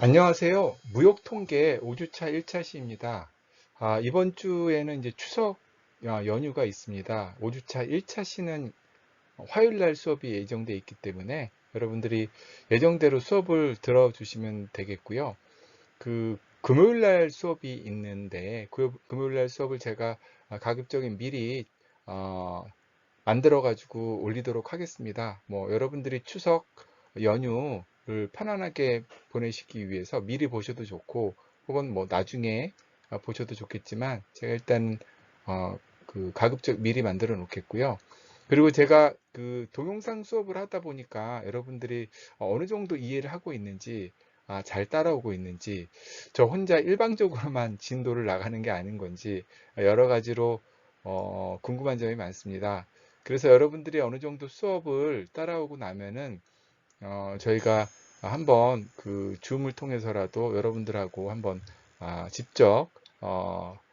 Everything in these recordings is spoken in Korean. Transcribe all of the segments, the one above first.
안녕하세요. 무역통계 5주차 1차 시입니다. 이번 주에는 이제 추석 연휴가 있습니다. 5주차 1차 시는 화요일 날 수업이 예정돼 있기 때문에 여러분들이 예정대로 수업을 들어주시면 되겠고요. 금요일 날 수업이 있는데 금요일 날 수업을 제가 가급적인 미리 만들어 가지고 올리도록 하겠습니다. 여러분들이 추석 연휴를 편안하게 보내시기 위해서 미리 보셔도 좋고, 혹은 나중에 보셔도 좋겠지만, 제가 일단 가급적 미리 만들어 놓겠고요. 그리고 제가 동영상 수업을 하다 보니까 여러분들이 어느 정도 이해를 하고 있는지, 잘 따라오고 있는지, 저 혼자 일방적으로만 진도를 나가는 게 아닌 건지 여러 가지로 궁금한 점이 많습니다. 그래서 여러분들이 어느 정도 수업을 따라오고 나면은 저희가 한번 줌을 통해서라도 여러분들하고 한번 직접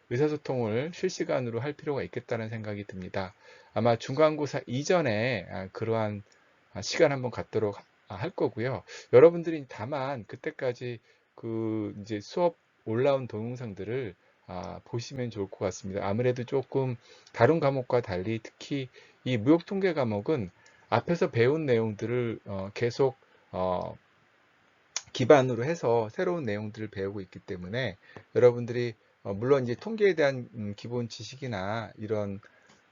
의사소통을 실시간으로 할 필요가 있겠다는 생각이 듭니다. 아마 중간고사 이전에 그러한 시간 한번 갖도록 할 거고요. 여러분들이 다만 그때까지 이제 수업 올라온 동영상들을 보시면 좋을 것 같습니다. 아무래도 조금 다른 과목과 달리 특히 이 무역통계 과목은 앞에서 배운 내용들을 계속 어, 기반으로 해서 새로운 내용들을 배우고 있기 때문에 여러분들이 물론 이제 통계에 대한 기본 지식이나 이런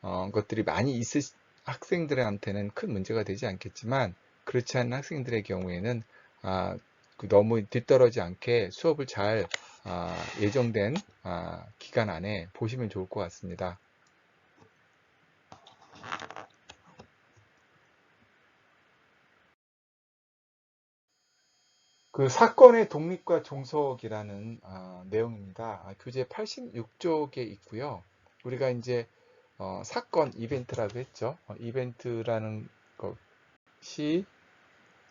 것들이 많이 있을 학생들한테는 큰 문제가 되지 않겠지만, 그렇지 않은 학생들의 경우에는 너무 뒤떨어지지 않게 수업을 잘 예정된 기간 안에 보시면 좋을 것 같습니다. 사건의 독립과 종속이라는 내용입니다. 교재 86쪽에 있고요. 우리가 이제 사건 이벤트라고 했죠. 이벤트라는 것이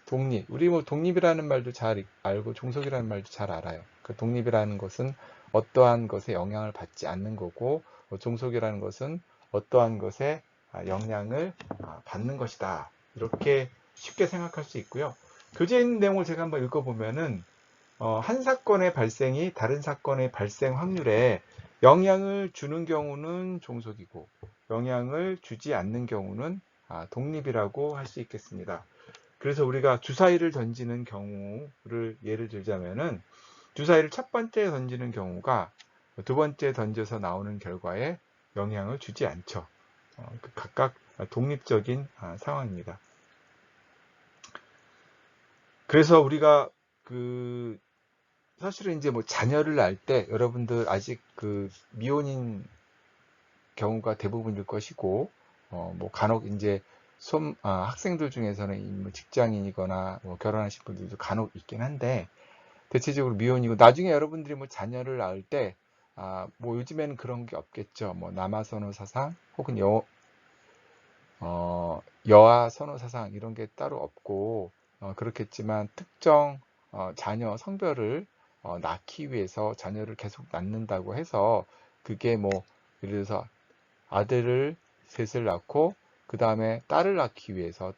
독립. 우리 독립이라는 말도 잘 알고 종속이라는 말도 잘 알아요. 독립이라는 것은 어떠한 것에 영향을 받지 않는 거고, 종속이라는 것은 어떠한 것에 영향을 받는 것이다. 이렇게 쉽게 생각할 수 있고요. 교재에 있는 내용을 제가 한번 읽어보면은 한 사건의 발생이 다른 사건의 발생 확률에 영향을 주는 경우는 종속이고, 영향을 주지 않는 경우는 독립이라고 할 수 있겠습니다. 그래서 우리가 주사위를 던지는 경우를 예를 들자면은, 주사위를 첫 번째 던지는 경우가 두 번째 던져서 나오는 결과에 영향을 주지 않죠. 각각 독립적인 상황입니다. 그래서 우리가 사실은 이제 자녀를 낳을 때 여러분들 아직 미혼인 경우가 대부분일 것이고, 간혹 이제 학생들 중에서는 직장인이거나 결혼하신 분들도 간혹 있긴 한데, 대체적으로 미혼이고, 나중에 여러분들이 자녀를 낳을 때 요즘에는 그런 게 없겠죠. 남아선호 사상 혹은 여아 선호 사상 이런 게 따로 없고, 그렇겠지만 특정 자녀 성별을 낳기 위해서 자녀를 계속 낳는다고 해서, 그게 예를 들어서 아들을 셋을 낳고 그 다음에 딸을 낳기 위해서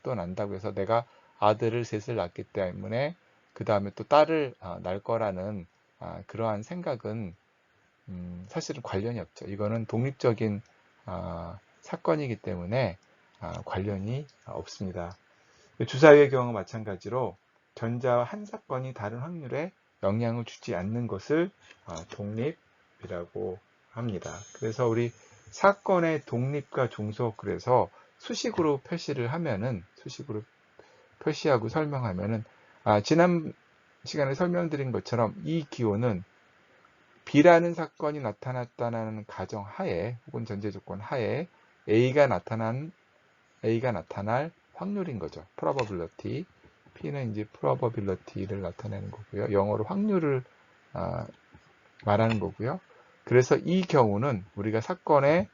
또 낳는다고 해서 내가 아들을 셋을 낳기 때문에 그 다음에 또 딸을 낳을 거라는 그러한 생각은 사실은 관련이 없죠. 이거는 독립적인 사건이기 때문에 관련이 없습니다. 주사위의 경우 마찬가지로 전자와 한 사건이 다른 확률에 영향을 주지 않는 것을 독립이라고 합니다. 그래서 우리 사건의 독립과 종속, 그래서 수식으로 표시하고 설명하면은, 지난 시간에 설명드린 것처럼 이 기호는 B라는 사건이 나타났다는 가정하에 혹은 전제조건 하에 A가 나타날 확률인 거죠. probability. P는 이제 probability를 나타내는 거고요. 영어로 확률을 말하는 거고요. 그래서 이 경우는 우리가 사건에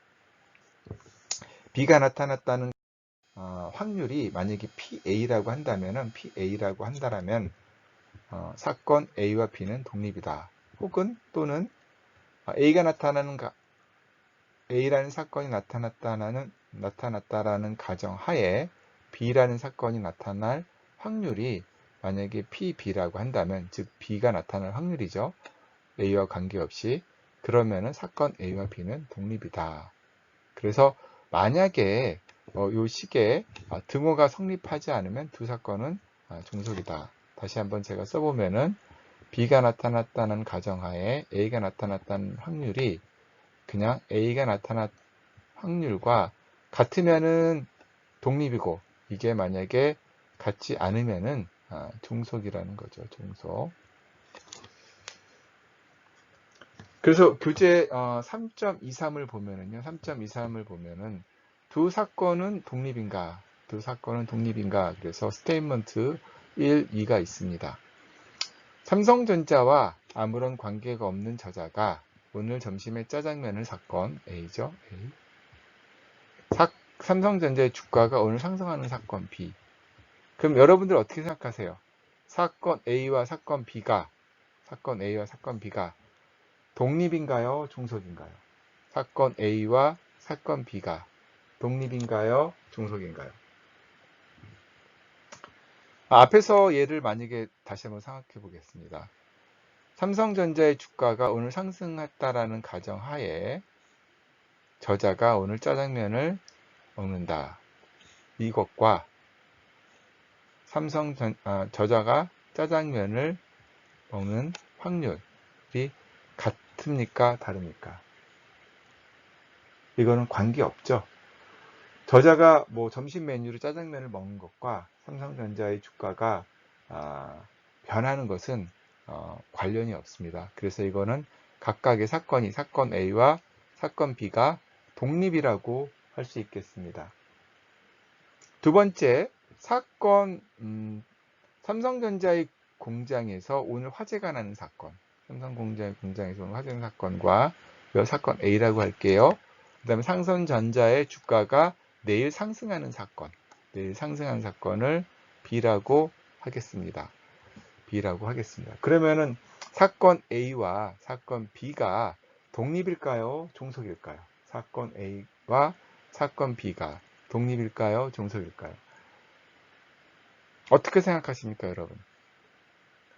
B가 나타났다는 확률이 만약에 PA라고 한다면 사건 A와 B는 독립이다. 혹은 또는 A라는 사건이 나타났다라는 가정하에 B라는 사건이 나타날 확률이 만약에 P, B라고 한다면, 즉 B가 나타날 확률이죠. A와 관계없이. 그러면은 사건 A와 B는 독립이다. 그래서 만약에 요 식에 등호가 성립하지 않으면 두 사건은 종속이다. 다시 한번 제가 써보면은 B가 나타났다는 가정하에 A가 나타났다는 확률이 그냥 A가 나타났 확률과 같으면은 독립이고, 이게 만약에 같지 않으면은 종속이라는 거죠. 종속. 그래서 교재 3.23을 보면은요. 3.23을 보면은 두 사건은 독립인가? 두 사건은 독립인가? 그래서 스테이트먼트 1, 2가 있습니다. 삼성전자와 아무런 관계가 없는 저자가 오늘 점심에 짜장면을 사건 A죠. A. 삼성전자의 주가가 오늘 상승하는 사건 B. 그럼 여러분들 어떻게 생각하세요? 사건 A와 사건 B가 독립인가요? 종속인가요? 사건 A와 사건 B가 독립인가요? 종속인가요? 앞에서 예를 만약에 다시 한번 생각해 보겠습니다. 삼성전자의 주가가 오늘 상승했다라는 가정하에 저자가 오늘 짜장면을 먹는다. 이것과 저자가 짜장면을 먹는 확률이 같습니까? 다릅니까? 이거는 관계없죠. 저자가 뭐 점심 메뉴로 짜장면을 먹는 것과 삼성전자의 주가가 변하는 것은 관련이 없습니다. 그래서 이거는 각각의 사건이 사건 A와 사건 B가 독립이라고 할 수 있겠습니다. 두 번째, 삼성전자의 공장에서 오늘 화재가 나는 사건. 삼성전자의 공장에서 오늘 화재 나는 사건과 이 사건 A라고 할게요. 그 다음에 삼성전자의 주가가 내일 상승하는 사건. 내일 상승하는 사건을 B라고 하겠습니다. 그러면은 사건 A와 사건 B가 독립일까요? 종속일까요? 사건 A와 사건 B가 독립일까요? 종속일까요? 어떻게 생각하십니까, 여러분?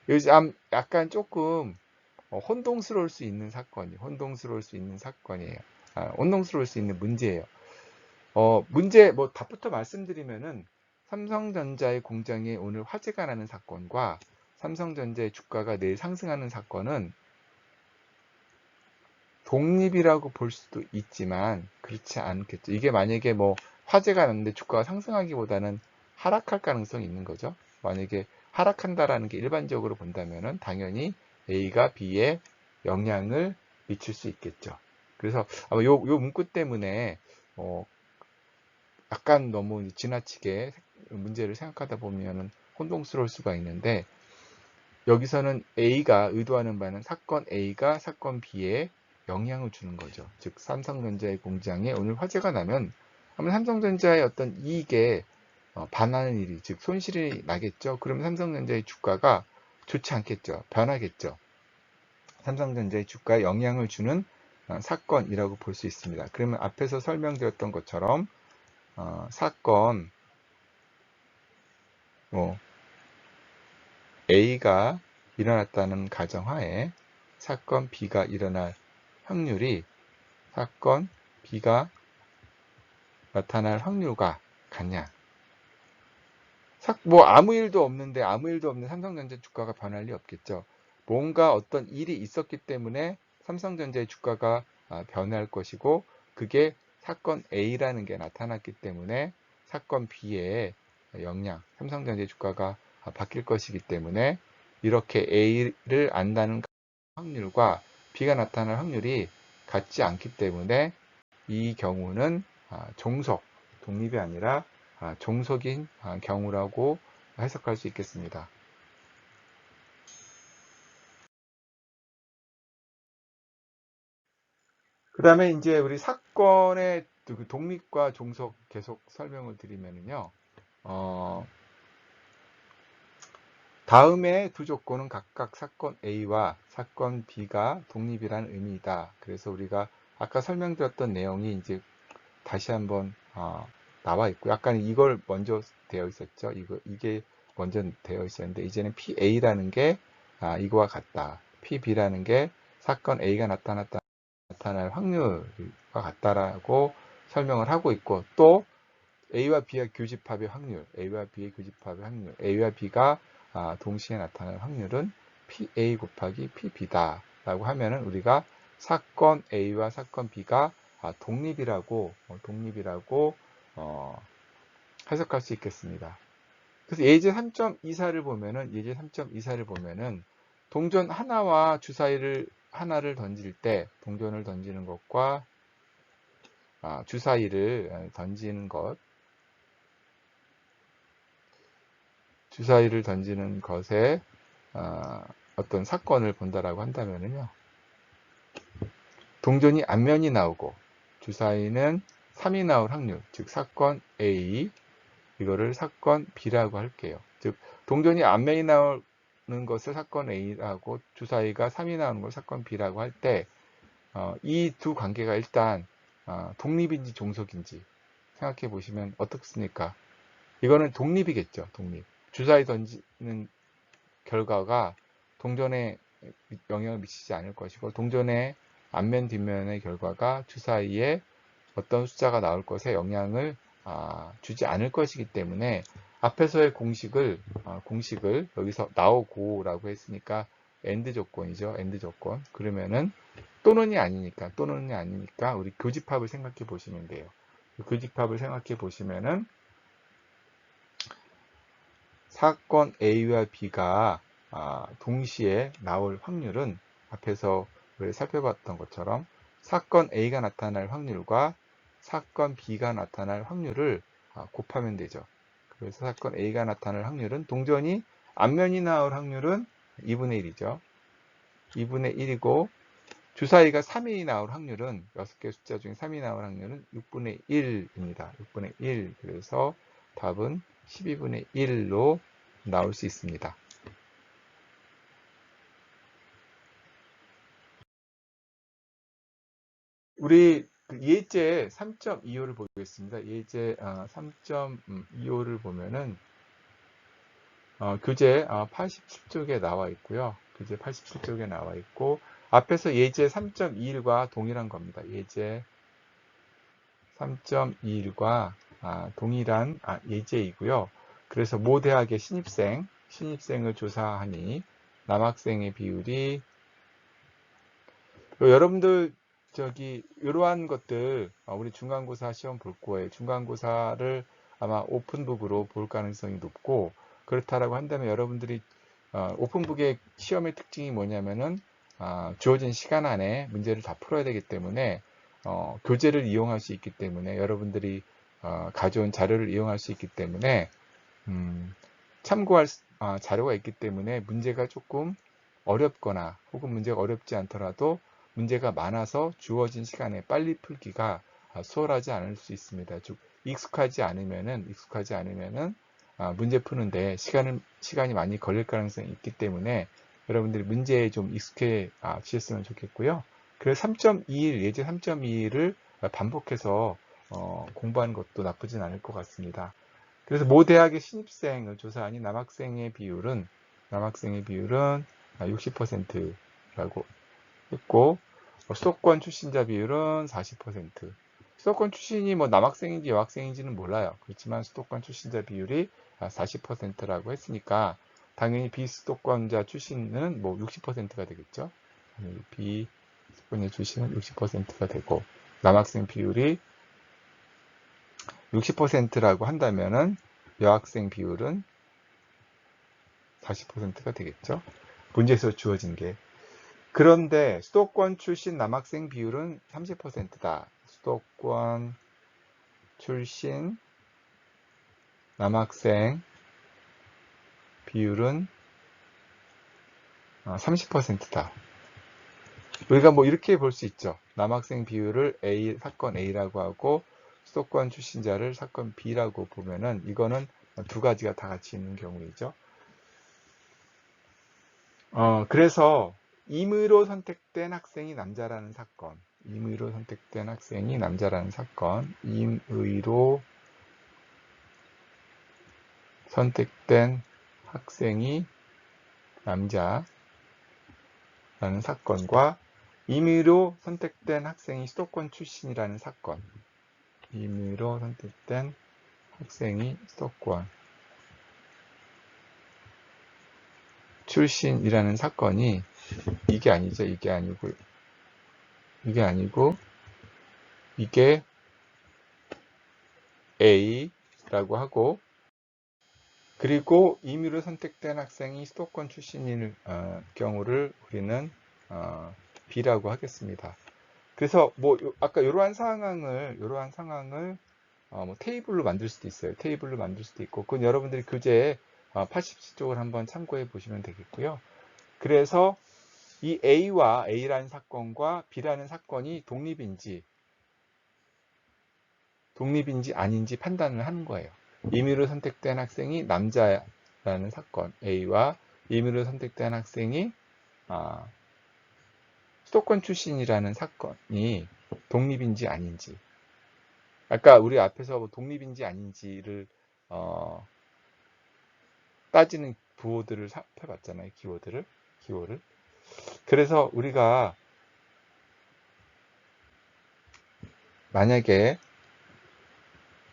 요즘 약간 조금 혼동스러울 수 있는 사건이에요. 혼동스러울 수 있는 문제예요. 문제 답부터 말씀드리면은 삼성전자의 공장에 오늘 화재가 나는 사건과 삼성전자의 주가가 내일 상승하는 사건은 독립이라고 볼 수도 있지만 그렇지 않겠죠. 이게 만약에 화재가 났는데 주가가 상승하기보다는 하락할 가능성이 있는 거죠. 만약에 하락한다라는 게 일반적으로 본다면은 당연히 A가 B에 영향을 미칠 수 있겠죠. 그래서 아마 요 문구 때문에 약간 너무 지나치게 문제를 생각하다 보면은 혼동스러울 수가 있는데, 여기서는 A가 의도하는 바는 사건 A가 사건 B에 영향을 주는 거죠. 즉 삼성전자의 공장에 오늘 화재가 나면 아마 삼성전자의 어떤 이익에 반하는 일이, 즉 손실이 나겠죠. 그러면 삼성전자의 주가가 좋지 않겠죠. 변하겠죠. 삼성전자의 주가에 영향을 주는 사건이라고 볼 수 있습니다. 그러면 앞에서 설명드렸던 것처럼 사건 A가 일어났다는 가정하에 사건 B가 일어날 확률이 사건 B가 나타날 확률과 같냐? 아무 일도 없는 삼성전자 주가가 변할 리 없겠죠. 뭔가 어떤 일이 있었기 때문에 삼성전자의 주가가 변할 것이고, 그게 사건 A라는 게 나타났기 때문에 사건 B의 삼성전자의 주가가 바뀔 것이기 때문에 이렇게 A를 안다는 확률과 B가 나타날 확률이 같지 않기 때문에 이 경우는 독립이 아니라 종속인 경우라고 해석할 수 있겠습니다. 그 다음에 이제 우리 사건의 그 독립과 종속 계속 설명을 드리면요. 다음의 두 조건은 각각 사건 A와 사건 B가 독립이라는 의미이다. 그래서 우리가 아까 설명드렸던 내용이 이제 다시 한번 나와 있고, 약간 이걸 먼저 되어 있었죠. 이게 먼저 되어 있었는데 이제는 PA라는 게 이거와 같다. PB라는 게 사건 A가 나타날 확률과 같다라고 설명을 하고 있고, 또 A와 B의 교집합의 확률, A와 B의 교집합의 확률, A와 B가 동시에 나타날 확률은 PA 곱하기 PB다 라고 하면은 우리가 사건 A와 사건 B가 독립이라고 해석할 수 있겠습니다. 그래서 예제 3.24를 보면은 동전 하나와 주사위를 하나를 던질 때 동전을 던지는 것과 주사위를 던지는 것에 어떤 사건을 본다라고 한다면은요. 동전이 앞면이 나오고 주사위는 3이 나올 확률, 즉 사건 A, 이거를 사건 B라고 할게요. 즉 동전이 앞면이 나오는 것을 사건 A라고, 주사위가 3이 나오는 걸 사건 B라고 할 때 이 두 관계가 일단 독립인지 종속인지 생각해 보시면 어떻습니까? 이거는 독립이겠죠. 독립. 주사위 던지는 결과가 동전에 영향을 미치지 않을 것이고, 동전의 앞면 뒷면의 결과가 주사위에 어떤 숫자가 나올 것에 영향을 주지 않을 것이기 때문에 앞에서의 공식을 여기서 나오고라고 했으니까 AND 조건이죠. AND 조건. 그러면은 또는이 아니니까 우리 교집합을 생각해 보시면 돼요. 교집합을 생각해 보시면은 사건 A와 B가 동시에 나올 확률은 앞에서 우리 살펴봤던 것처럼 사건 A가 나타날 확률과 사건 B가 나타날 확률을 곱하면 되죠. 그래서 사건 A가 나타날 확률은 동전이 앞면이 나올 확률은 2분의 1이죠. 2분의 1이고 주사위가 3이 나올 확률은 6개 숫자 중에 3이 나올 확률은 6분의 1입니다. 6분의 1. 그래서 답은 12분의 1로 나올 수 있습니다. 우리 예제 3.25를 보겠습니다. 예제 3.25를 보면은 교재 87쪽에 나와 있고요. 교재 87쪽에 나와 있고 앞에서 예제 3.21과 동일한 겁니다. 예제 3.21과 동일한 예제이고요. 그래서 모 대학의 신입생을 조사하니 남학생의 비율이, 여러분들 이러한 것들 우리 중간고사 시험 볼 거예요. 중간고사를 아마 오픈북으로 볼 가능성이 높고, 그렇다라고 한다면 여러분들이 오픈북의 시험의 특징이 뭐냐면은 주어진 시간 안에 문제를 다 풀어야 되기 때문에 교재를 이용할 수 있기 때문에, 여러분들이 가져온 자료를 이용할 수 있기 때문에 참고할 자료가 있기 때문에 문제가 조금 어렵거나 혹은 문제가 어렵지 않더라도 문제가 많아서 주어진 시간에 빨리 풀기가 수월하지 않을 수 있습니다. 즉 익숙하지 않으면은 문제 푸는데 시간이 많이 걸릴 가능성이 있기 때문에 여러분들이 문제에 좀 익숙해지셨으면 좋겠고요. 그래서 예제 3.21을 반복해서 공부하는 것도 나쁘진 않을 것 같습니다. 그래서 모 대학의 신입생을 조사하니 남학생의 비율은 60%라고 했고, 수도권 출신자 비율은 40%. 수도권 출신이 뭐 남학생인지 여학생인지는 몰라요. 그렇지만 수도권 출신자 비율이 40%라고 했으니까 당연히 비수도권자 출신은 뭐 60%가 되겠죠. 비수도권자 출신은 60%가 되고, 남학생 비율이 60%라고 한다면은 여학생 비율은 40%가 되겠죠. 문제에서 주어진 게. 그런데 수도권 출신 남학생 비율은 30%다. 수도권 출신 남학생 비율은 30%다. 우리가 뭐 이렇게 볼 수 있죠. 남학생 비율을 사건 A라고 하고 수도권 출신자를 사건 B라고 보면은 이거는 두 가지가 다 같이 있는 경우이죠. 그래서 임의로 선택된 학생이 남자라는 사건. 임의로 선택된 학생이 남자라는 사건. 임의로 선택된 학생이 남자라는 사건과 임의로 선택된 학생이 수도권 출신이라는 사건. 임의로 선택된 학생이 수도권 출신이라는 사건이 이게 아니죠. 이게 아니고 이게 A라고 하고, 그리고 임의로 선택된 학생이 수도권 출신일 경우를 우리는 B라고 하겠습니다. 그래서 뭐 아까 이러한 상황을 뭐 테이블로 만들 수도 있어요. 테이블로 만들 수도 있고, 그건 여러분들이 교재에 87쪽을 한번 참고해 보시면 되겠고요. 그래서 이 A라는 사건과 B라는 사건이 독립인지 아닌지 판단을 하는 거예요. 임의로 선택된 학생이 남자라는 사건 A와 임의로 선택된 학생이 수도권 출신이라는 사건이 독립인지 아닌지, 아까 우리 앞에서 뭐 독립인지 아닌지를 따지는 부호들을 살펴봤잖아요. 기호를. 그래서 우리가 만약에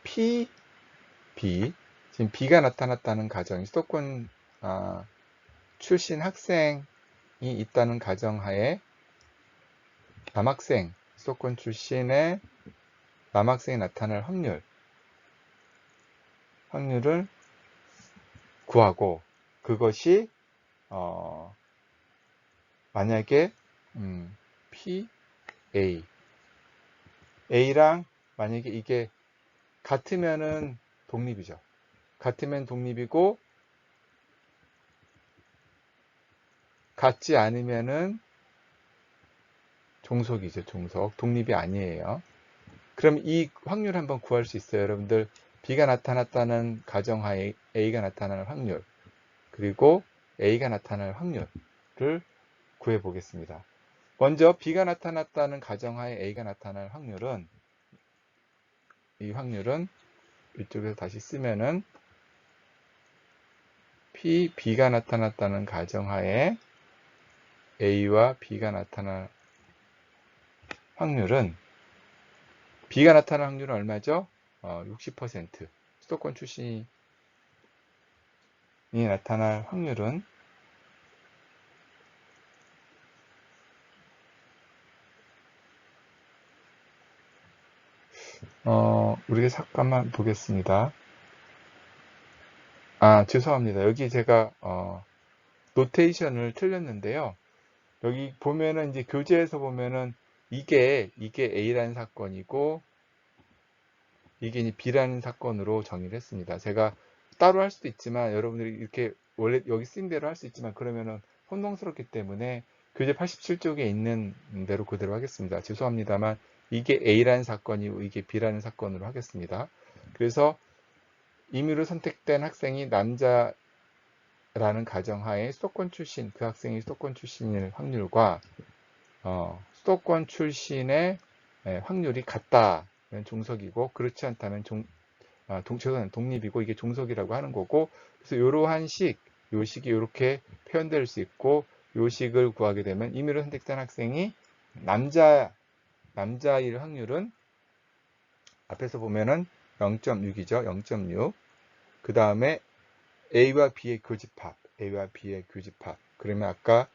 P, B, 지금 B가 나타났다는 가정이 수도권 출신 학생이 있다는 가정하에 수도권 출신의 남학생이 나타날 확률을 구하고, 그것이 만약에 P, A랑 만약에 이게 같으면은 독립이죠. 같으면 독립이고, 같지 않으면은 종속이죠. 종속. 독립이 아니에요. 그럼 이 확률 한번 구할 수 있어요. 여러분들, B가 나타났다는 가정하에 A가 나타날 확률, 그리고 A가 나타날 확률을 구해 보겠습니다. 먼저 B가 나타났다는 가정하에 A가 나타날 확률은, 이 확률은 이쪽에서 다시 쓰면은 B가 나타났다는 가정하에 A와 B가 나타날 확률은, B가 나타날 확률은 얼마죠? 60%. 수도권 출신이 나타날 확률은 우리가 잠깐만 보겠습니다. 죄송합니다. 여기 제가 노테이션을 틀렸는데요. 여기 보면은 이제 교재에서 보면은 이게 A라는 사건이고 이게 이제 B라는 사건으로 정의를 했습니다. 제가 따로 할 수도 있지만, 여러분들이 이렇게 원래 여기 쓰인 대로 할 수 있지만, 그러면은 혼동스럽기 때문에 교재 87쪽에 있는 대로 그대로 하겠습니다. 죄송합니다만 이게 A라는 사건이고 이게 B라는 사건으로 하겠습니다. 그래서 임의로 선택된 학생이 남자라는 가정하에 수도권 출신, 그 학생이 수도권 출신일 확률과 수도권 출신의 확률이 같다면 종속이고, 그렇지 않다면 독립이고, 이게 종속이라고 하는 거고, 그래서 이러한 요 식이 이렇게 표현될 수 있고, 요 식을 구하게 되면 임의로 선택된 학생이 남자일 확률은 앞에서 보면은 0.6이죠. 0.6. 그 다음에 A와 B의 교집합. 그러면 아까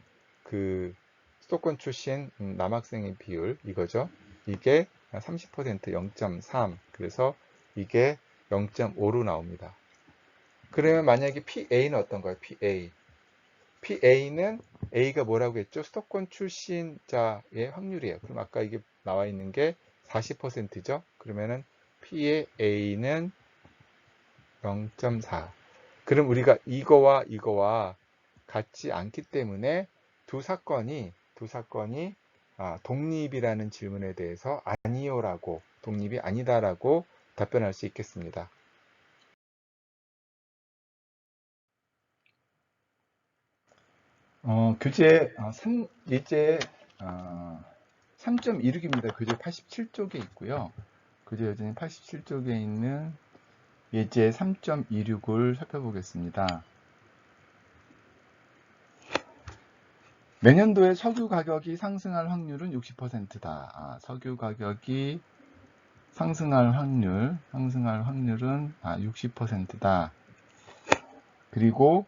그 수도권 출신 남학생의 비율 이거죠. 이게 30%, 0.3. 그래서 이게 0.5로 나옵니다. 그러면 만약에 PA는 어떤가요? PA는 A가 뭐라고 했죠? 수도권 출신자의 확률이에요. 그럼 아까 이게 나와 있는 게 40%죠? 그러면은 P의 A는 0.4. 그럼 우리가 이거와 같지 않기 때문에 두 사건이 독립이라는 질문에 대해서 아니요라고, 독립이 아니다라고 답변할 수 있겠습니다. 교재 예제 3.26입니다. 교재 87쪽에 있고요. 교재 여전히 87쪽에 있는 예제 3.26을 살펴보겠습니다. 내년도에 석유 가격이 상승할 확률은 60%다. 석유 가격이 상승할 확률은 60%다. 그리고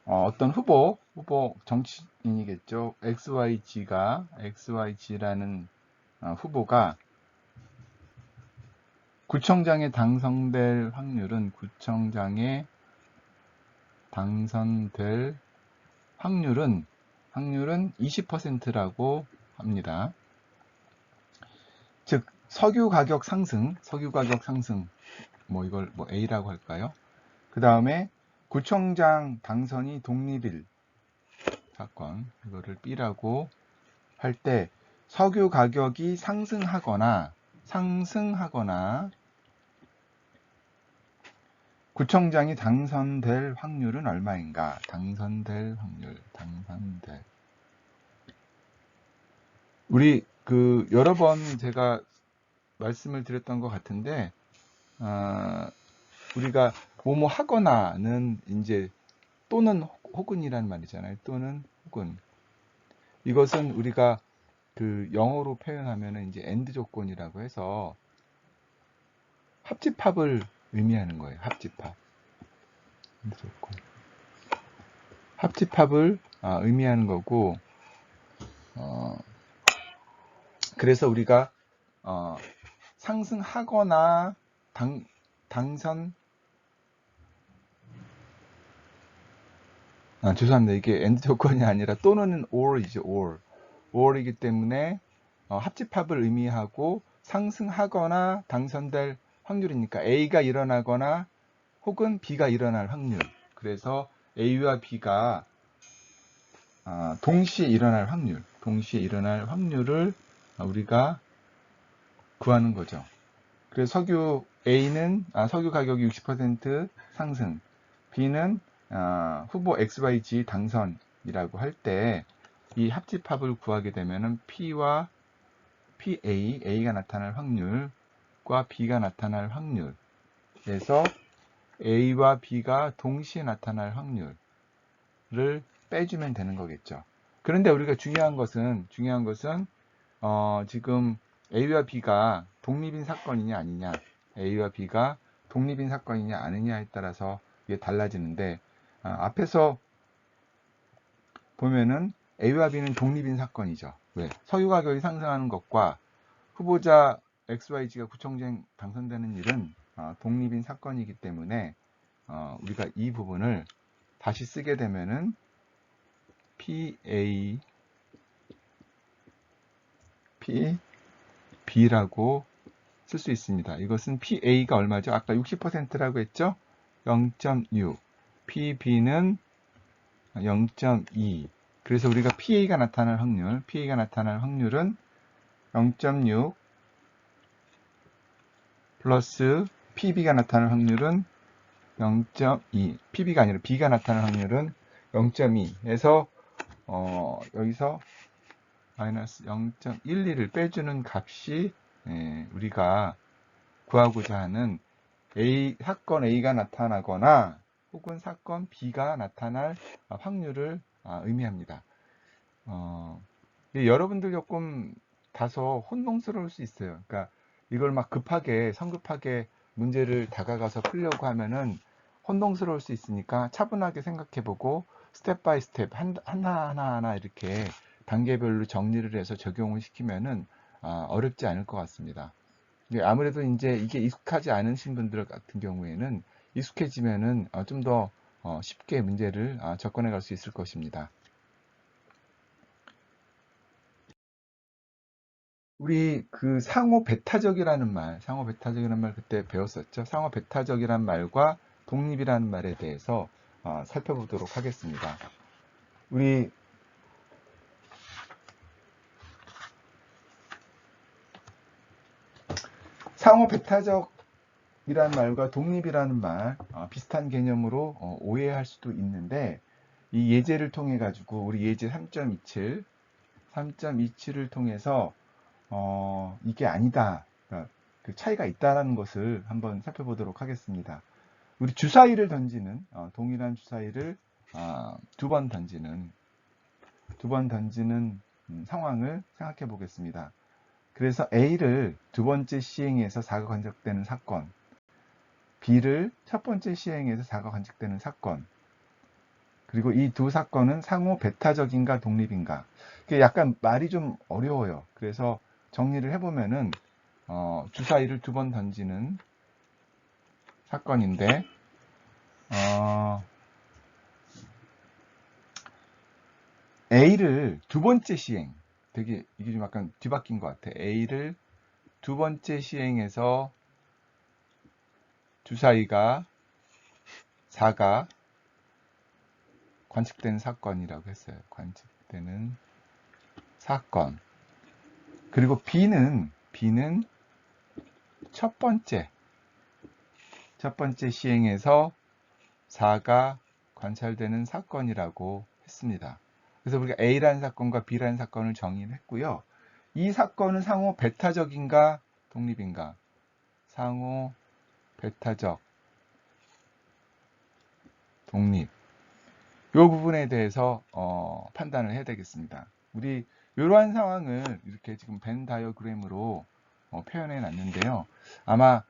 어떤 후보 정치인이겠죠. XYG라는 후보가 구청장에 당선될 확률은 20%라고 합니다. 즉 석유 가격 상승 이걸 A라고 할까요? 그 다음에 구청장 당선이 독립일 사건, 이거를 B라고 할 때 석유 가격이 상승하거나 구청장이 당선될 확률은 얼마인가? 우리 여러 번 제가 말씀을 드렸던 것 같은데, 우리가 뭐뭐 하거나는 이제 또는 혹은이라는 말이잖아요. 또는 혹은. 이것은 우리가 영어로 표현하면 이제 and 조건이라고 해서 합집합을 의미하는 거예요. 합집합을 의미하는 거고, 그래서 우리가 상승하거나 당선 죄송합니다. 이게 and 조건이 아니라 또는 or이죠. or이기 때문에 합집합을 의미하고 상승하거나 당선될 확률이니까 A가 일어나거나 혹은 B가 일어날 확률. 그래서 A와 B가 동시에 일어날 확률을 우리가 구하는 거죠. 그래서 석유 가격이 60% 상승, B는 후보 XYG 당선이라고 할 때 이 합집합을 구하게 되면은 A가 나타날 확률과 B가 나타날 확률에서 A와 B가 동시에 나타날 확률을 빼주면 되는 거겠죠. 그런데 우리가 중요한 것은 지금 A와 B가 독립인 사건이냐 아니냐, 아니냐에 따라서 이게 달라지는데, 앞에서 보면은 A와 B는 독립인 사건이죠. 왜? 석유 가격이 상승하는 것과 후보자 XYG가 구청장 당선되는 일은 독립인 사건이기 때문에 우리가 이 부분을 다시 쓰게 되면은 PB라고 쓸 수 있습니다. 이것은 PA가 얼마죠? 아까 60%라고 했죠? 0.6. PB는 0.2. 그래서 우리가 PA가 나타날 확률은 0.6 플러스 PB가 나타날 확률은 0.2. PB가 아니라 B가 나타날 확률은 0.2. 해서 여기서 마이너스 0.12를 빼주는 값이 우리가 구하고자 하는 사건 A가 나타나거나 혹은 사건 B가 나타날 확률을 의미합니다. 여러분들 조금 다소 혼동스러울 수 있어요. 그러니까 이걸 막 성급하게 문제를 다가가서 풀려고 하면은 혼동스러울 수 있으니까 차분하게 생각해보고 스텝 바이 스텝 하나하나 이렇게 단계별로 정리를 해서 적용을 시키면은 어렵지 않을 것 같습니다. 아무래도 이제 이게 익숙하지 않으신 분들 같은 경우에는 익숙해지면은 좀 더 쉽게 문제를 접근해 갈 수 있을 것입니다. 우리 상호 배타적이라는 말 그때 배웠었죠. 상호 배타적이라는 말과 독립이라는 말에 대해서 살펴보도록 하겠습니다. 우리 상호 배타적이라는 말과 독립이라는 말 비슷한 개념으로 오해할 수도 있는데, 이 예제를 통해 가지고 우리 예제 3.27을 통해서 이게 아니다, 그러니까 그 차이가 있다라는 것을 한번 살펴보도록 하겠습니다. 우리 주사위를 던지는 동일한 주사위를 두 번 던지는 두 번 던지는 상황을 생각해 보겠습니다. 그래서 A를 두 번째 시행에서 4가 관측되는 사건, B를 첫 번째 시행에서 4가 관측되는 사건, 그리고 이 두 사건은 상호 배타적인가 독립인가. 이게 약간 말이 좀 어려워요. 그래서 정리를 해보면은 주사위를 두 번 던지는 사건인데 A를 두 번째 시행, 되게 이게 좀 약간 뒤바뀐 것 같아. A를 두 번째 시행해서 주사위가 4가 관측되는 사건이라고 했어요. 관측되는 사건. 그리고 B는 첫 번째 시행에서 4가 관찰되는 사건이라고 했습니다. 그래서 우리가 A라는 사건과 B라는 사건을 정의를 했고요. 이 사건은 상호 배타적인가 독립인가? 상호 배타적, 독립. 이 부분에 대해서 판단을 해야 되겠습니다. 우리 이러한 상황을 이렇게 지금 벤 다이어그램으로 표현해 놨는데요. 아마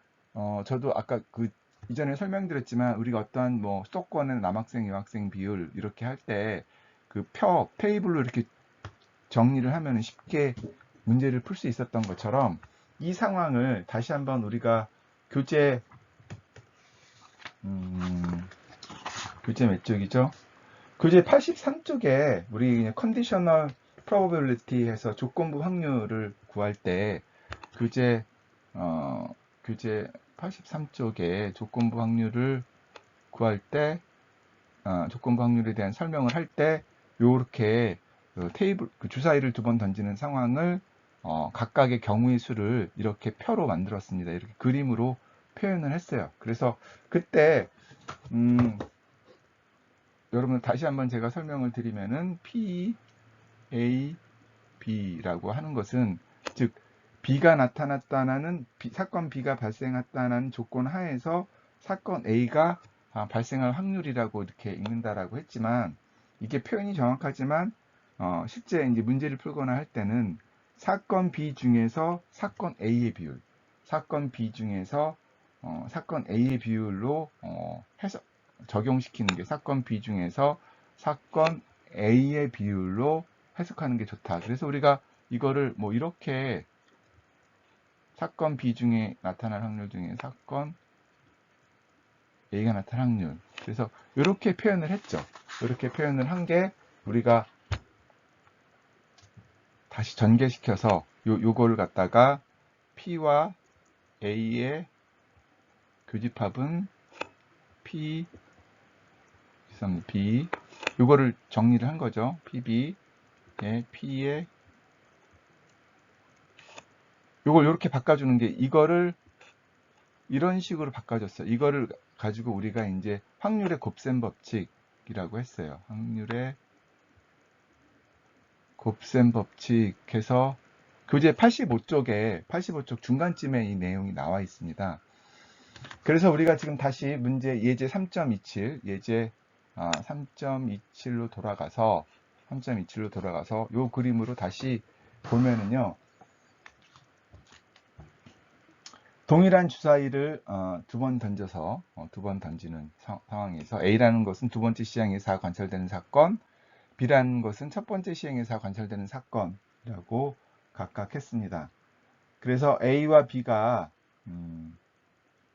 저도 아까 그 이전에 설명드렸지만 우리가 어떠한 뭐 수도권의 남학생, 여학생 비율 이렇게 할 때 그 테이블로 이렇게 정리를 하면 쉽게 문제를 풀 수 있었던 것처럼 이 상황을 다시 한번 우리가 교재 몇 쪽이죠? 교재 83쪽에 우리 컨디셔널 프로버빌리티 해서 조건부 확률을 구할 때 교재 교재 83쪽에 조건부 확률을 구할 때 조건부 확률에 대한 설명을 할 때 요렇게 테이블 주사위를 두 번 던지는 상황을 각각의 경우의 수를 이렇게 표로 만들었습니다. 이렇게 그림으로 표현을 했어요. 그래서 그때 여러분 다시 한번 제가 설명을 드리면은 P, A, B라고 하는 것은 즉 B가 나타났다는 사건 B가 발생했다는 조건 하에서 사건 A가 발생할 확률이라고 이렇게 읽는다라고 했지만 이게 표현이 정확하지만 실제 이제 문제를 풀거나 할 때는 사건 B 중에서 사건 A의 비율, 사건 B 중에서 사건 A의 비율로 해서 적용시키는 게 사건 B 중에서 사건 A의 비율로 해석하는 게 좋다. 그래서 우리가 이거를 뭐 이렇게 사건 B 중에 나타날 확률 중에 사건 A가 나타날 확률. 그래서 이렇게 표현을 했죠. 이렇게 표현을 한 게 우리가 다시 전개시켜서 요거를 갖다가 P와 A의 교집합은 P, B, 요거를 정리를 한 거죠. PB, P의 요걸 이렇게 바꿔주는 게 이거를 이런 식으로 바꿔줬어요. 이거를 가지고 우리가 이제 확률의 곱셈 법칙이라고 했어요. 확률의 곱셈 법칙 해서 교재 85쪽 중간쯤에 이 내용이 나와 있습니다. 그래서 우리가 지금 다시 문제 예제 3.27, 예제 3.27로 돌아가서 요 그림으로 다시 보면은요. 동일한 주사위를 두 번 던져서 두 번 던지는 상황에서 A라는 것은 두 번째 시행에서 관찰되는 사건, B라는 것은 첫 번째 시행에서 관찰되는 사건이라고 각각 했습니다. 그래서 A와 B가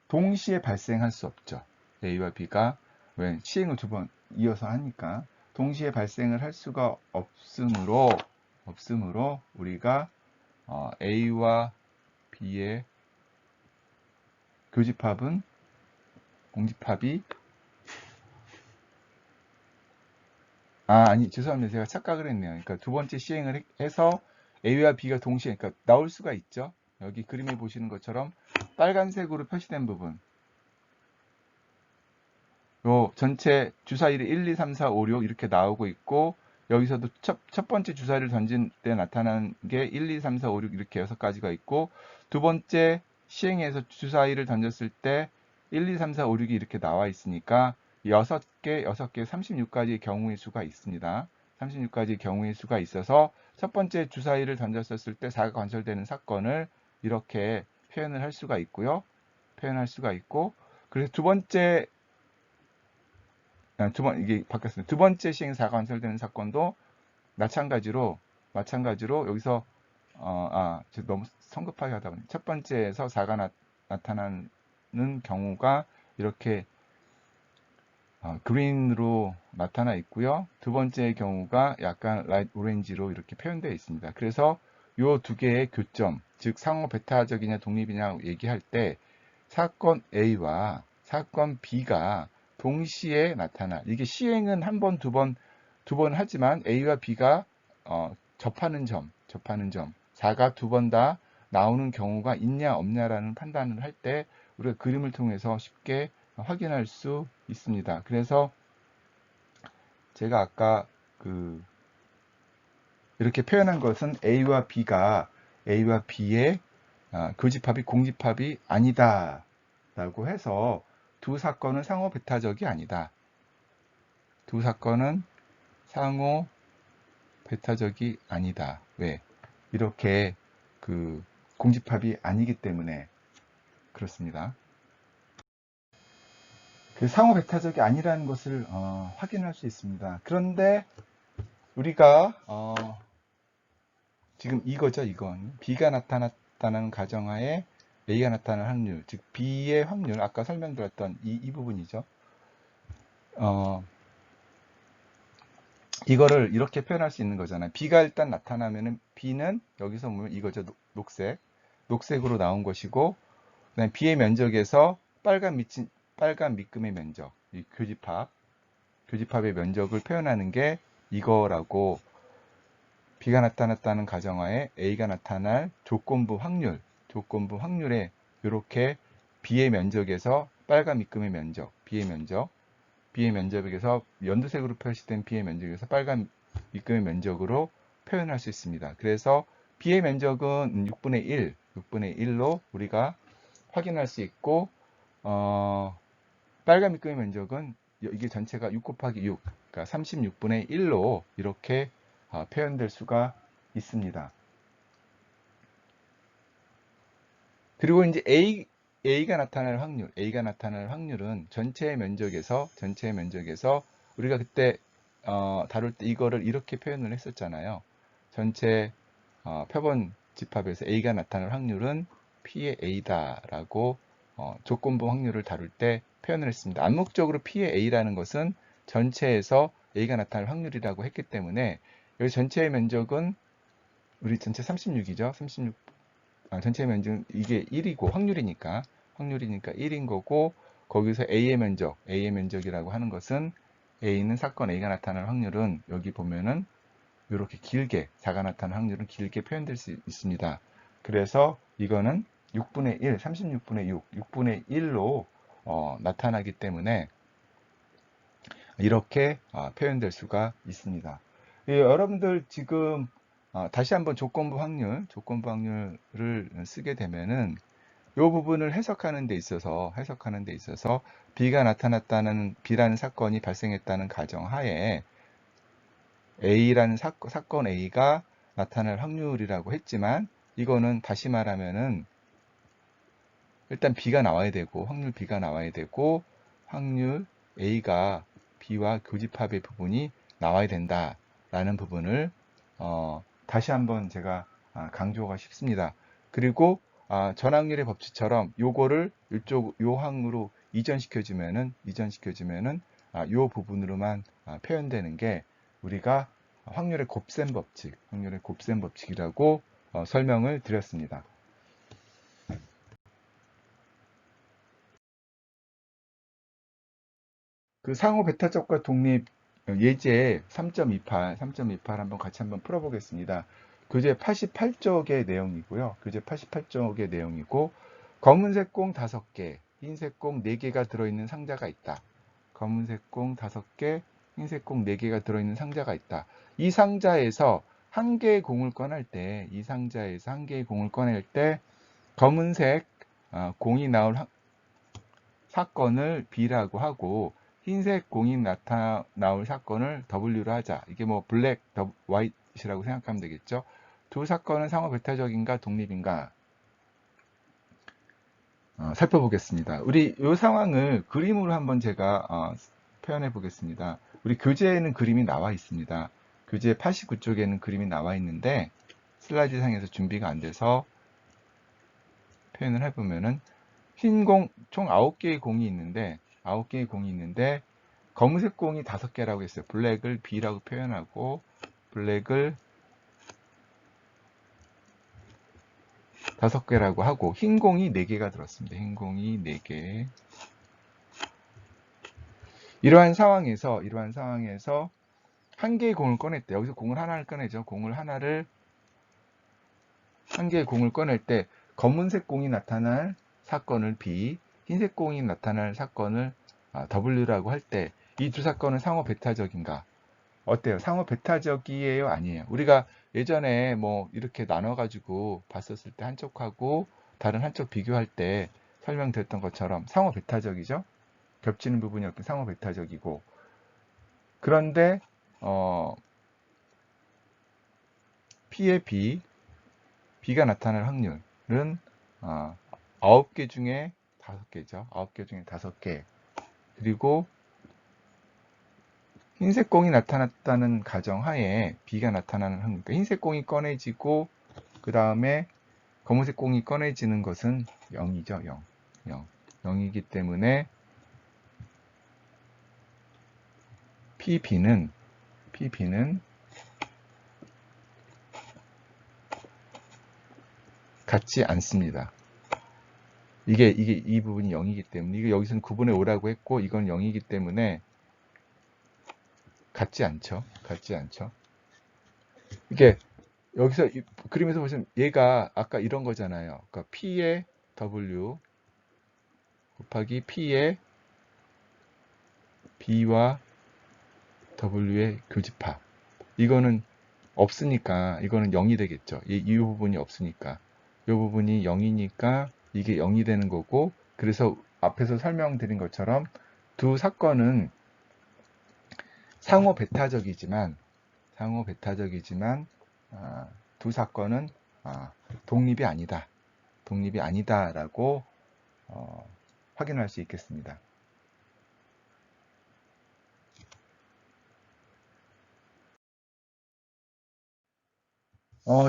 동시에 발생할 수 없죠. A와 B가 왜 시행을 두 번 이어서 하니까 동시에 발생을 할 수가 없으므로 우리가 A와 B의 교집합은 공집합이 아니 죄송합니다. 제가 착각을 했네요. 그러니까 두 번째 시행을 해서 A와 B가 동시에 그러니까 나올 수가 있죠. 여기 그림에 보시는 것처럼 빨간색으로 표시된 부분 요 전체 주사위를 1, 2, 3, 4, 5, 6 이렇게 나오고 있고 여기서도 첫 번째 주사위를 던진 때 나타나는 게 1, 2, 3, 4, 5, 6 이렇게 6가지가 있고 두 번째 시행해서 주사위를 던졌을 때 1, 2, 3, 4, 5, 6이 이렇게 나와 있으니까 6개 36가지의 경우의 수가 있습니다. 36가지 경우의 수가 있어서 첫 번째 주사위를 던졌었을 때 4가 관철되는 사건을 이렇게 표현을 할 수가 있고요. 표현할 수가 있고, 그래서 이게 바뀌었습니다. 두 번째 시행 4가 관철되는 사건도 마찬가지로 여기서 너무 성급하게 하다 보니 첫 번째에서 4가 나타나는 경우가 이렇게 그린으로 나타나 있고요. 두 번째 경우가 약간 라이트 오렌지로 이렇게 표현되어 있습니다. 그래서 이 두 개의 교점, 즉 상호 베타적이냐 독립이냐 얘기할 때 사건 A와 사건 B가 동시에 나타나, 이게 시행은 한 번, 두 번 하지만 A와 B가 접하는 점, 4가 두 번 다 나오는 경우가 있냐 없냐라는 판단을 할 때 우리가 그림을 통해서 쉽게 확인할 수 있습니다. 그래서 제가 아까 이렇게 표현한 것은 A와 B의 교집합이 공집합이 아니다 라고 해서 두 사건은 상호 베타적이 아니다. 두 사건은 상호 베타적이 아니다. 왜? 이렇게 공집합이 아니기 때문에 그렇습니다. 상호 베타적이 아니라는 것을 확인할 수 있습니다. 그런데 우리가 지금 이거죠, 이건. B가 나타났다는 가정하에 A가 나타날 확률, 즉 B의 확률, 아까 설명드렸던 이 부분이죠. 이거를 이렇게 표현할 수 있는 거잖아요. B가 일단 나타나면은 B는 여기서 보면 이거죠, 녹색으로 나온 것이고, 그다음에 B의 면적에서 빨간 밑금의 면적, 이 교집합의 면적을 표현하는 게 이거라고, B가 나타났다는 가정하에 A가 나타날 조건부 확률에 이렇게 B의 면적에서 빨간 밑금의 면적, B의 면적에서 연두색으로 표시된 B의 면적에서 빨간 밑금의 면적으로 표현할 수 있습니다. 그래서 B의 면적은 6분의 1로 우리가 확인할 수 있고, 빨간 밑금의 면적은 이게 전체가 6 곱하기 6, 그러니까 36분의 1로 이렇게 표현될 수가 있습니다. 그리고 이제 A가 나타날 확률은 전체 면적에서 우리가 그때 다룰 때 이거를 이렇게 표현을 했었잖아요. 전체 표본 집합에서 A가 나타날 확률은 P의 A다라고 조건부 확률을 다룰 때 표현을 했습니다. 암묵적으로 P의 A라는 것은 전체에서 A가 나타날 확률이라고 했기 때문에 여기 전체의 면적은 우리 전체 36이죠. 전체 면적은 이게 1이고 확률이니까 1인 거고, 거기서 A의 면적이라고 하는 것은 A는 사건 A가 나타날 확률은 여기 보면은 이렇게 길게 4가 나타날 확률은 길게 표현될 수 있습니다. 그래서 이거는 36분의 6분의 1로 나타나기 때문에 이렇게 표현될 수가 있습니다. 여러분들 지금 다시 한번 조건부 확률을 쓰게 되면은 이 부분을 해석하는 데 있어서 B라는 사건이 발생했다는 가정하에 A라는 사건 A가 나타날 확률이라고 했지만, 이거는 다시 말하면은 일단 B가 나와야 되고, 확률 A가 B와 교집합의 부분이 나와야 된다라는 부분을 다시 한번 제가 강조하고 싶습니다. 그리고 전확률의 법칙처럼 요거를 요 항으로 이전시켜주면은 요 부분으로만 표현되는 게 우리가 확률의 곱셈 법칙이라고 설명을 드렸습니다. 상호 베타적과 독립 예제 3.28 한번 같이 한번 풀어보겠습니다. 교재 88쪽의 내용이고요. 검은색 공 5개, 흰색 공 4개가 들어있는 상자가 있다. 검은색 공 5개, 흰색 공 4개가 들어있는 상자가 있다. 이 상자에서 한 개의 공을 꺼낼 때, 검은색 공이 나올 사건을 B라고 하고, 흰색 공이 나올 사건을 W로 하자. 이게 뭐 블랙, 화이트라고 생각하면 되겠죠. 두 사건은 상호 배타적인가 독립인가 살펴보겠습니다. 우리 이 상황을 그림으로 한번 제가 표현해 보겠습니다. 우리 교재에는 그림이 나와 있습니다. 교재 89쪽에는 그림이 나와 있는데 슬라이드 상에서 준비가 안 돼서 표현을 해보면은 흰 공, 총 9개의 공이 있는데 9개의 공이 있는데 검은색 공이 5개라고 했어요. 블랙을 B라고 표현하고 블랙을 5개라고 하고 흰 공이 4개가 들었습니다. 흰 공이 4개. 이러한 상황에서 한 개의 공을 꺼냈대. 여기서 공을 하나를 꺼내죠. 한 개의 공을 꺼낼 때 검은색 공이 나타날 사건을 B, 흰색 공이 나타날 사건을 W라고 할 때 이 두 사건은 상호 배타적인가? 어때요? 상호 배타적이에요? 아니에요? 우리가 예전에 뭐 이렇게 나눠가지고 봤었을 때 한쪽하고 다른 한쪽 비교할 때 설명드렸던 것처럼 상호 배타적이죠? 겹치는 부분이 없긴 상호 배타적이고 그런데 P의 B가 나타날 확률은 9개 중에 5개죠. 9개 중에 5개. 그리고 흰색 공이 나타났다는 가정하에 B가 나타나는 확률. 그러니까 흰색 공이 꺼내지고 그 다음에 검은색 공이 꺼내지는 것은 0이죠. 0. 0이기 때문에 PB는 같지 않습니다. 이 부분이 0이기 때문에 이게 여기서는 9분의 5라고 했고 이건 0이기 때문에 같지 않죠. 이게 여기서 그림에서 보시면 얘가 아까 이런 거잖아요. 그러니까 P의 W 곱하기 P의 B와 W의 교집합. 이거는 없으니까 이거는 0이 되겠죠. 이 부분이 없으니까. 이 부분이 0이니까 이게 0이 되는 거고 그래서 앞에서 설명드린 것처럼 두 사건은 상호 배타적이지만 두 사건은 독립이 아니다라고 확인할 수 있겠습니다.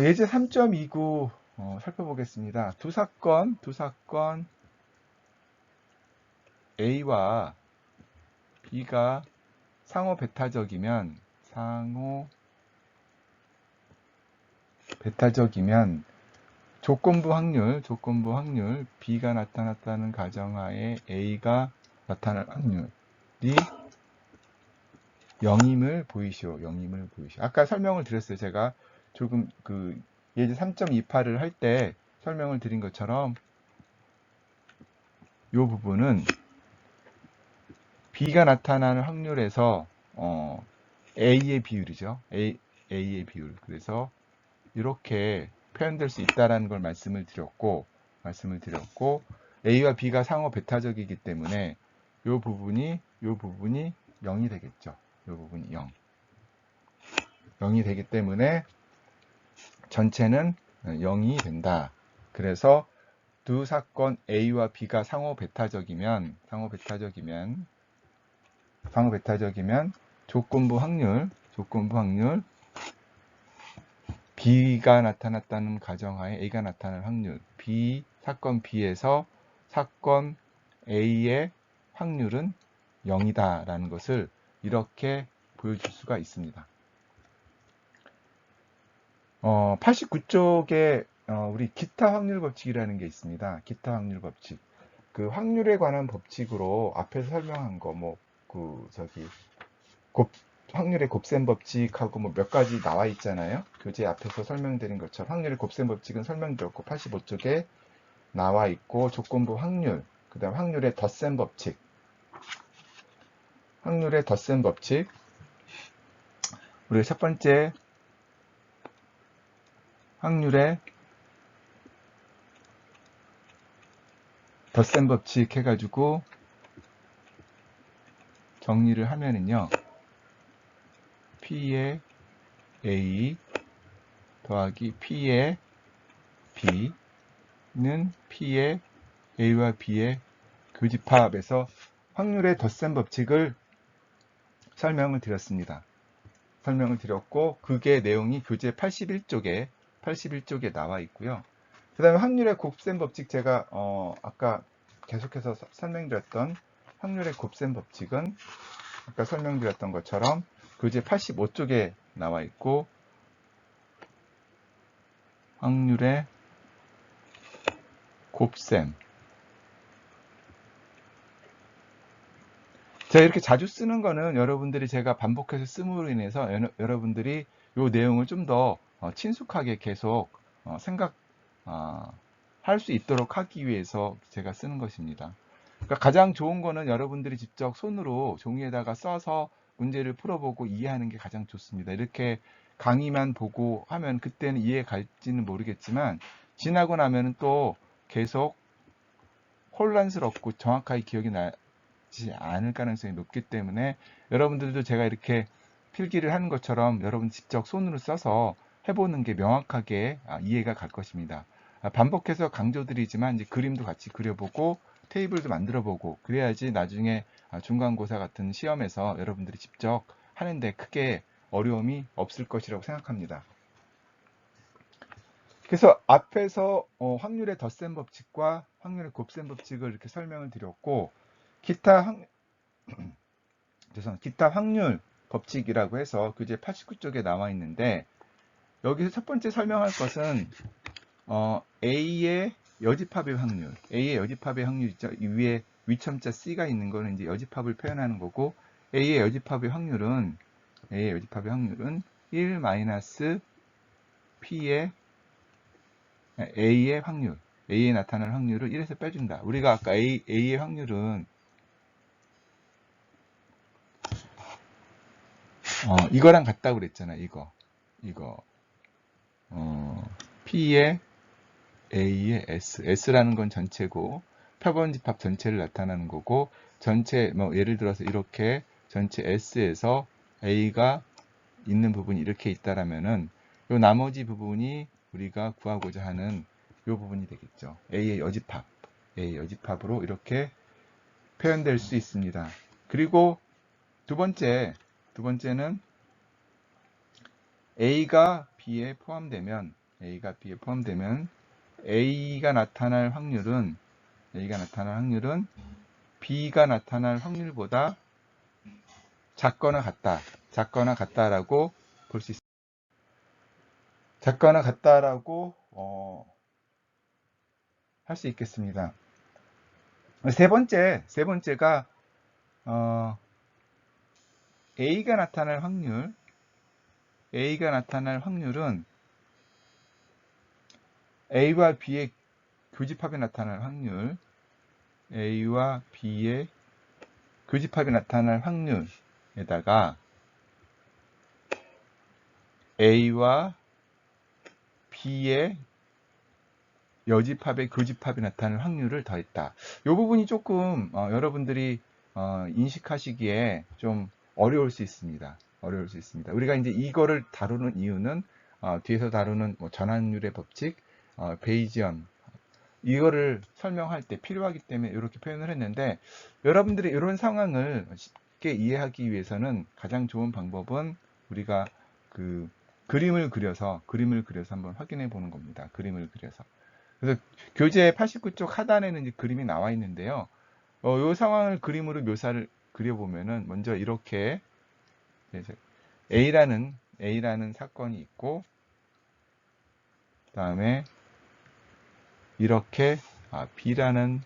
예제 3.29 살펴보겠습니다. 두 사건 A와 B가 상호 배타적이면 조건부 확률 B가 나타났다는 가정하에 A가 나타날 확률이 0임을 보이시오. 아까 설명을 드렸어요. 제가 조금 그 예제 3.28을 할 때 설명을 드린 것처럼 이 부분은 B가 나타나는 확률에서 A의 비율이죠. A의 비율. 그래서 이렇게 표현될 수 있다라는 걸 말씀을 드렸고 A와 B가 상호 배타적이기 때문에 이 부분이 0이 되겠죠. 이 부분이 0이 되기 때문에 전체는 0이 된다. 그래서 두 사건 A와 B가 상호 배타적이면 조건부 확률 B가 나타났다는 가정하에 A가 나타날 확률 사건 B에서 사건 A의 확률은 0이다 라는 것을 이렇게 보여줄 수가 있습니다. 89쪽에 우리 기타 확률 법칙이라는 게 있습니다. 기타 확률 법칙. 그 확률에 관한 법칙으로 앞에서 설명한 거 확률의 곱셈 법칙하고 몇 가지 나와 있잖아요. 교재 앞에서 설명드린 것처럼 확률의 곱셈 법칙은 설명드렸고 85쪽에 나와 있고 조건부 확률, 그다음 확률의 덧셈 법칙. 우리 첫 번째 확률의 덧셈 법칙 해가지고 정리를 하면은요, P의 A 더하기 P의 B는 P의 A와 B의 교집합에서 확률의 덧셈 법칙을 설명을 드렸습니다. 설명을 드렸고, 그게 내용이 교재 81쪽에 나와 있고요. 그 다음에 확률의 곱셈 법칙, 제가 아까 계속해서 설명드렸던 확률의 곱셈 법칙은 아까 설명드렸던 것처럼 교재 85쪽에 나와 있고, 확률의 곱셈, 제가 이렇게 자주 쓰는 거는 여러분들이 제가 반복해서 씀으로 인해서 여러분들이 이 내용을 좀 더 친숙하게 계속 할 수 있도록 하기 위해서 제가 쓰는 것입니다. 그러니까 가장 좋은 거는 여러분들이 직접 손으로 종이에다가 써서 문제를 풀어보고 이해하는 게 가장 좋습니다. 이렇게 강의만 보고 하면 그때는 이해 갈지는 모르겠지만, 지나고 나면은 또 계속 혼란스럽고 정확하게 기억이 나지 않을 가능성이 높기 때문에, 여러분들도 제가 이렇게 필기를 하는 것처럼 여러분 직접 손으로 써서 해보는 게 명확하게 이해가 갈 것입니다. 반복해서 강조드리지만 이제 그림도 같이 그려보고 테이블도 만들어보고 그래야지 나중에 중간고사 같은 시험에서 여러분들이 직접 하는데 크게 어려움이 없을 것이라고 생각합니다. 그래서 앞에서 확률의 덧셈 법칙과 확률의 곱셈 법칙을 이렇게 설명을 드렸고, 기타 확률 법칙이라고 해서 교재 89쪽에 나와 있는데, 여기서 첫 번째 설명할 것은 A의 여집합의 확률, A의 여집합의 확률 있죠. 이 위에 위첨자 C가 있는 거는 이제 여집합을 표현하는 거고, A의 여집합의 확률은 1 마이너스 P의 A의 확률, A에 나타날 확률을 1에서 빼준다. 우리가 아까 A의 확률은 이거랑 같다고 그랬잖아. 이거 P의 A의 S라는 건 전체고, 표본집합 전체를 나타나는 거고, 전체 예를 들어서 이렇게 전체 S에서 A가 있는 부분이 이렇게 있다라면은 요 나머지 부분이 우리가 구하고자 하는 요 부분이 되겠죠. A의 여집합으로 이렇게 표현될 수 있습니다. 그리고 두 번째는 A가 B에 포함되면 A가 나타날 확률은 B가 나타날 확률보다 작거나 같다라고 볼 수 있습니다. 작거나 같다라고 할 수 있겠습니다. 세 번째가 A가 나타날 확률은 A와 B의 교집합이 나타날 확률, A와 B의 교집합이 나타날 확률에다가 A와 B의 여집합의 교집합이 나타날 확률을 더했다. 이 부분이 조금 여러분들이 인식하시기에 좀 어려울 수 있습니다. 우리가 이제 이거를 다루는 이유는 뒤에서 다루는 전환율의 법칙, 베이지언, 이거를 설명할 때 필요하기 때문에 이렇게 표현을 했는데, 여러분들이 이런 상황을 쉽게 이해하기 위해서는 가장 좋은 방법은 우리가 그 그림을 그려서 한번 확인해 보는 겁니다. 그림을 그려서. 그래서 교재 89쪽 하단에는 이제 그림이 나와 있는데요. 이 상황을 그림으로 묘사를 그려보면은 먼저 이렇게 A라는 사건이 있고, 그다음에 이렇게 B라는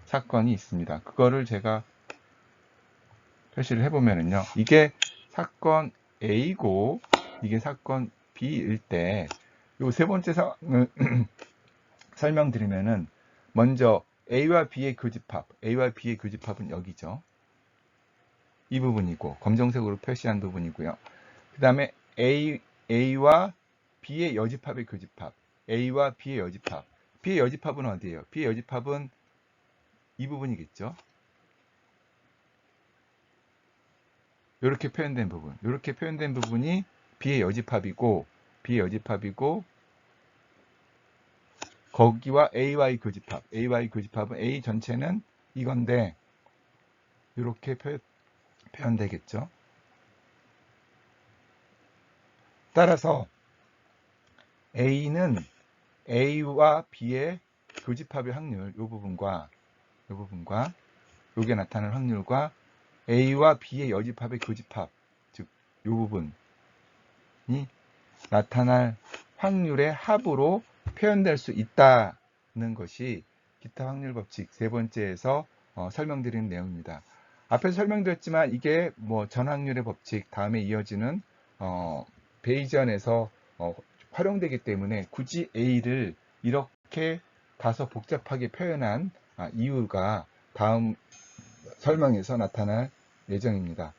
사건이 있습니다. 그거를 제가 표시를 해보면은요, 이게 사건 A고 이게 사건 B일 때, 요 세 번째 상황을 설명드리면은, 먼저 A와 B의 교집합은 여기죠. 이 부분이고, 검정색으로 표시한 부분이고요. 그 다음에 A와 B의 여집합의 교집합, A와 B의 여집합은 어디예요? B의 여집합은 이 부분이겠죠. 이렇게 표현된 부분, 이렇게 표현된 부분이 B의 여집합이고, 거기와 AY 교집합, AY 교집합은 A 전체는 이건데 이렇게 표현되겠죠. 따라서 A는 A와 B의 교집합의 확률, 이 부분과 여기에 나타날 확률과 A와 B의 여집합의 교집합, 즉 이 부분이 나타날 확률의 합으로 표현될 수 있다는 것이 기타 확률 법칙 세 번째에서 설명드리는 내용입니다. 앞에서 설명드렸지만 이게 뭐 전확률의 법칙 다음에 이어지는 베이지언에서 활용되기 때문에 굳이 A를 이렇게 다소 복잡하게 표현한 이유가 다음 설명에서 나타날 예정입니다.